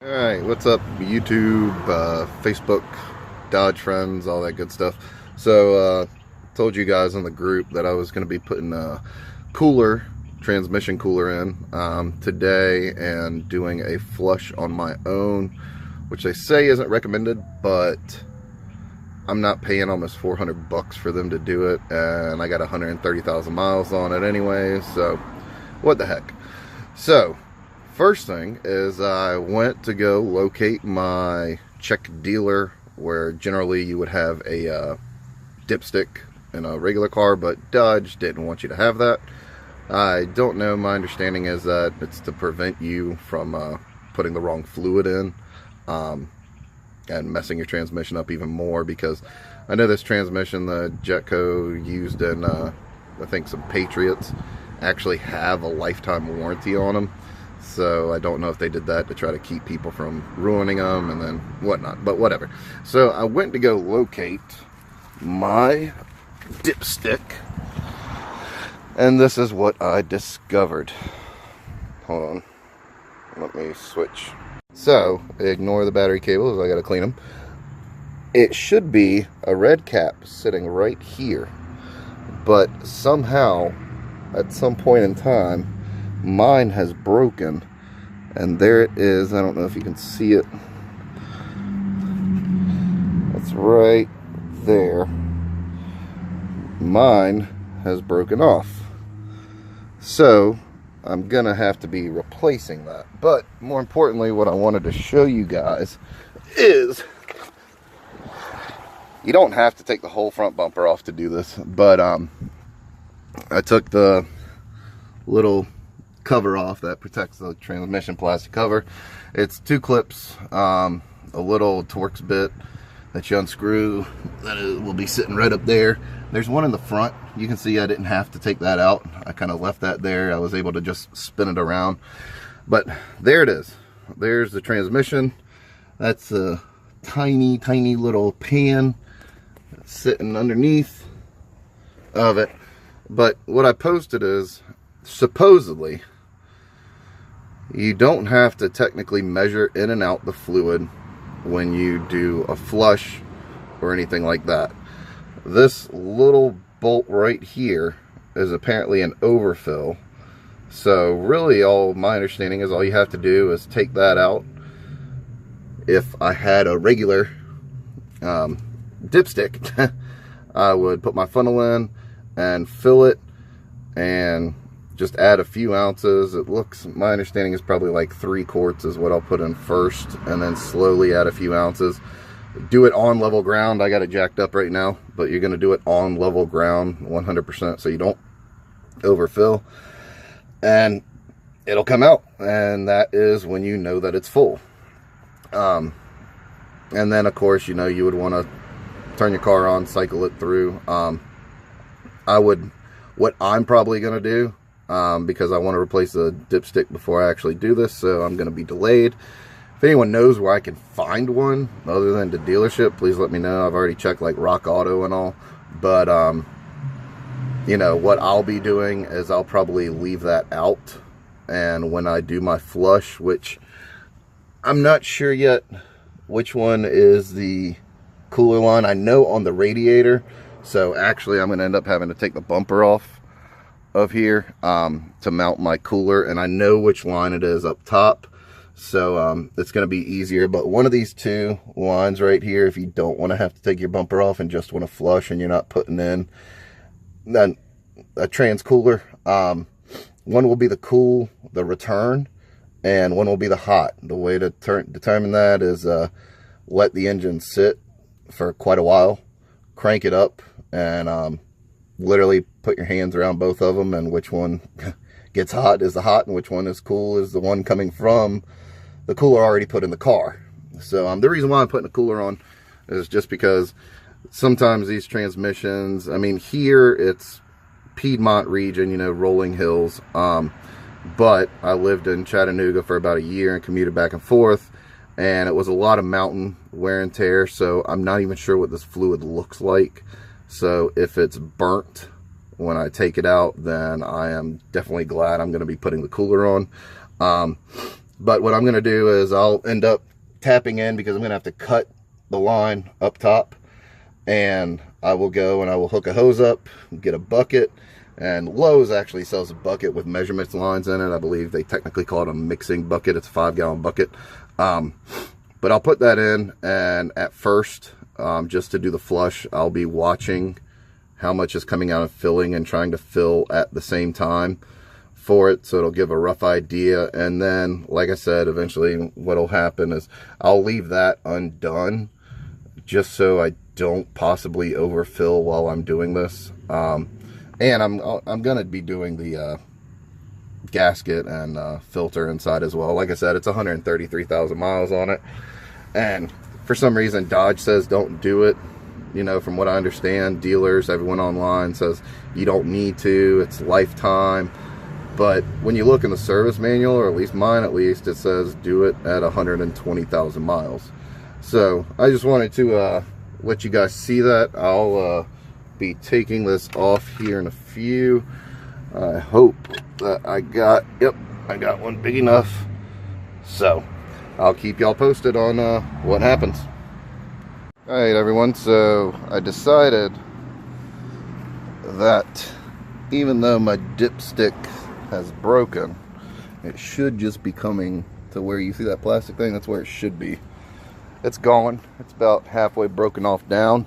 Alright, what's up YouTube, Facebook, Dodge friends, all that good stuff. So, told you guys in the group that I was going to be putting a transmission cooler in today and doing a flush on my own, which they say isn't recommended, but I'm not paying almost 400 bucks for them to do it, and I got 130,000 miles on it anyway, so what the heck. So, first thing is I went to go locate my check dealer, where generally you would have a dipstick in a regular car, but Dodge didn't want you to have that. I don't know, my understanding is that it's to prevent you from putting the wrong fluid in and messing your transmission up even more, because I know this transmission the Jetco used in I think some Patriots actually have a lifetime warranty on them. So I don't know if they did that to try to keep people from ruining them and then whatnot, but whatever. So I went to go locate my dipstick, and this is what I discovered. Hold on, let me switch. So ignore the battery cables, I gotta clean them. It should be a red cap sitting right here, but somehow at some point in time mine has broken, and there it is. I don't know if you can see it. It's right there. Mine has broken off, so I'm gonna have to be replacing that. But more importantly, what I wanted to show you guys is you don't have to take the whole front bumper off to do this, but I took the little cover off that protects the transmission plastic cover. It's two clips, a little Torx bit that you unscrew that will be sitting right up there. There's one in the front. You can see I didn't have to take that out. I kind of left that there. I was able to just spin it around, but there it is. There's the transmission. That's a tiny little pan sitting underneath of it. But what I posted is, supposedly you don't have to technically measure in and out the fluid when you do a flush or anything like that. This little bolt right here is apparently an overfill. So really, all my understanding is all you have to do is take that out. If I had a regular dipstick, I would put my funnel in and fill it and just add a few ounces. It looks, my understanding is probably like 3 quarts is what I'll put in first, and then slowly add a few ounces. Do it on level ground. I got it jacked up right now, but you're going to do it on level ground 100% so you don't overfill, and it'll come out, and that is when you know that it's full. And then of course, you know, you would want to turn your car on, cycle it through. What I'm probably going to do, because I want to replace the dipstick before I actually do this, so I'm going to be delayed. If anyone knows where I can find one other than the dealership, please let me know. I've already checked like Rock Auto and all, but you know, what I'll be doing is I'll probably leave that out, and when I do my flush, which I'm not sure yet which one is the cooler line. I know on the radiator, so actually I'm going to end up having to take the bumper off of here to mount my cooler, and I know which line it is up top, so it's going to be easier. But one of these two lines right here, if you don't want to have to take your bumper off and just want to flush and you're not putting in then a trans cooler, one will be the return, and one will be the hot. The way to determine that is let the engine sit for quite a while, crank it up, and literally put your hands around both of them, and which one gets hot is the hot, and which one is cool is the one coming from the cooler already put in the car. So the reason why I'm putting a cooler on is just because sometimes these transmissions, I mean, here it's Piedmont region, you know, rolling hills, but I lived in Chattanooga for about a year and commuted back and forth, and it was a lot of mountain wear and tear, so I'm not even sure what this fluid looks like. So if it's burnt when I take it out, then I am definitely glad I'm going to be putting the cooler on. But what I'm going to do is I'll end up tapping in, because I'm going to have to cut the line up top, and I will go and I will hook a hose up, get a bucket. And Lowe's actually sells a bucket with measurements lines in it. I believe they technically call it a mixing bucket. It's a 5-gallon bucket. But I'll put that in, and at first, just to do the flush, I'll be watching how much is coming out of filling and trying to fill at the same time for it, so it'll give a rough idea. And then, like I said, eventually what'll happen is I'll leave that undone, just so I don't possibly overfill while I'm doing this. And I'm gonna be doing the gasket and filter inside as well. Like I said, it's 133,000 miles on it, and for some reason Dodge says don't do it. You know, from what I understand, dealers, everyone online says you don't need to, it's lifetime. But when you look in the service manual, or at least mine at least, it says do it at 120,000 miles. So I just wanted to let you guys see that. I'll be taking this off here in a few. I hope that I got one big enough. So I'll keep y'all posted on what happens. All right, everyone, so I decided that even though my dipstick has broken, it should just be coming to where you see that plastic thing. That's where it should be. It's gone. It's about halfway broken off down,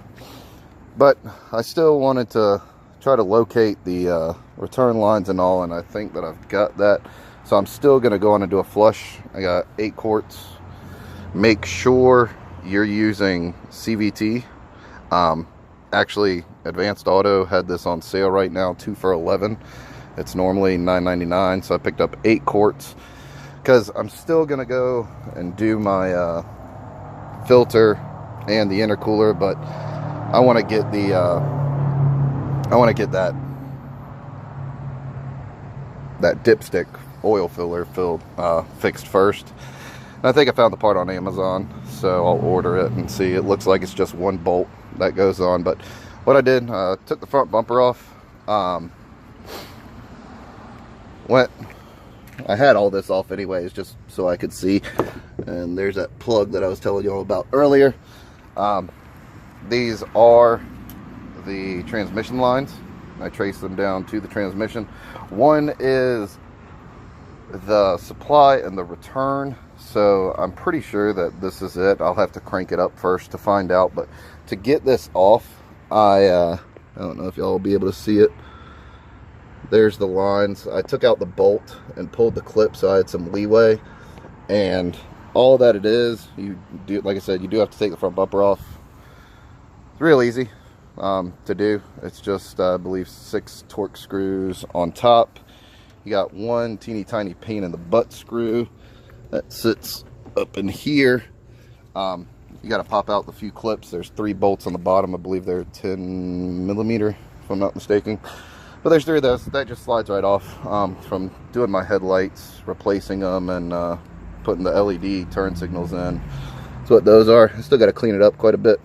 but I still wanted to try to locate the return lines and all, and I think that I've got that. So I'm still gonna go on and do a flush. I got 8 quarts. Make sure you're using CVT. Actually, Advanced Auto had this on sale right now, 2 for $11. It's normally $9.99, so I picked up 8 quarts because I'm still gonna go and do my filter and the intercooler, but I want to get the that dipstick oil filler fixed first. And I think I found the part on Amazon, so I'll order it and see. It looks like it's just 1 bolt that goes on, but what I did, took the front bumper off. I had all this off anyways, just so I could see. And there's that plug that I was telling you all about earlier. These are the transmission lines. I traced them down to the transmission. One is the supply and the return, so I'm pretty sure that this is it. I'll have to crank it up first to find out, but to get this off, I don't know if y'all will be able to see it. There's the lines. I took out the bolt and pulled the clip so I had some leeway, and all that it is, you do, like I said, you do have to take the front bumper off. It's real easy to do. It's just I believe 6 torque screws on top. You got 1 teeny tiny pain in the butt screw that sits up in here. You got to pop out the few clips. There's 3 bolts on the bottom. I believe they're 10 millimeter if I'm not mistaken. But there's 3 of those. That just slides right off from doing my headlights, replacing them, and putting the LED turn signals in. That's what those are. I still got to clean it up quite a bit.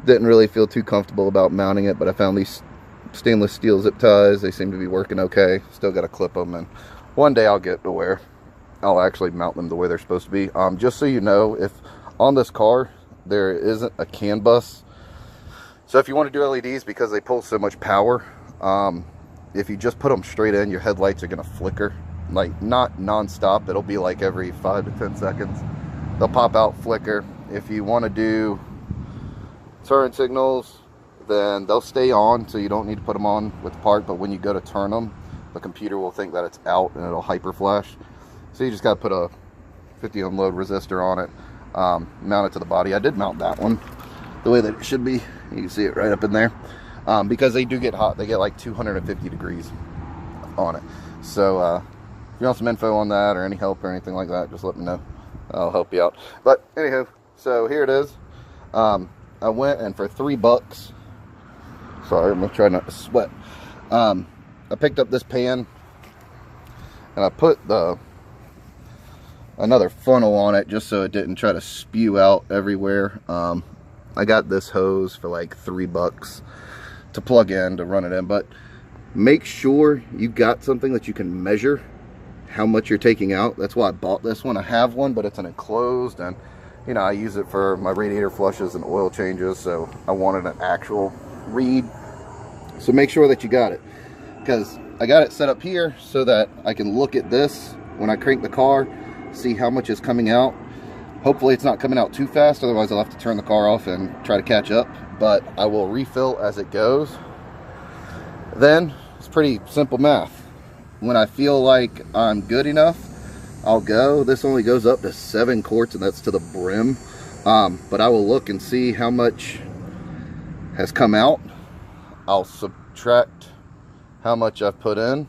Didn't really feel too comfortable about mounting it, but I found these stainless steel zip ties. They seem to be working okay. Still got to clip them, and one day I'll get to where I'll actually mount them the way they're supposed to be. Just so you know, if on this car there isn't a CAN bus, so if you want to do LEDs, because they pull so much power, if you just put them straight in, your headlights are going to flicker. Like, not non-stop. It'll be like every 5 to 10 seconds. They'll pop out, flicker. If you want to do turn signals, then they'll stay on, so you don't need to put them on with the part, but when you go to turn them, the computer will think that it's out and it'll hyper flash. So you just got to put a 50 ohm load resistor on it, mount it to the body. I did mount that one the way that it should be. You can see it right up in there, because they do get hot. They get like 250 degrees on it. So if you want some info on that or any help or anything like that, just let me know. I'll help you out. But anywho, so here it is. I went, and for $3, sorry, I'm gonna try not to sweat. I picked up this pan, and I put another funnel on it just so it didn't try to spew out everywhere. I got this hose for like $3 to plug in to run it in, but make sure you got something that you can measure how much you're taking out. That's why I bought this one. I have one, but it's an enclosed, and you know, I use it for my radiator flushes and oil changes, so I wanted an actual read. So make sure that you got it, because I got it set up here so that I can look at this when I crank the car, see how much is coming out. Hopefully it's not coming out too fast, otherwise I'll have to turn the car off and try to catch up, but I will refill as it goes. Then it's pretty simple math. When I feel like I'm good enough, I'll go. This only goes up to 7 quarts, and that's to the brim. But I will look and see how much has come out. I'll subtract how much I've put in,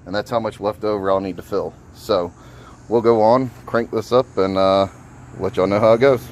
and that's how much left over I'll need to fill. So we'll go on, crank this up, and let y'all know how it goes.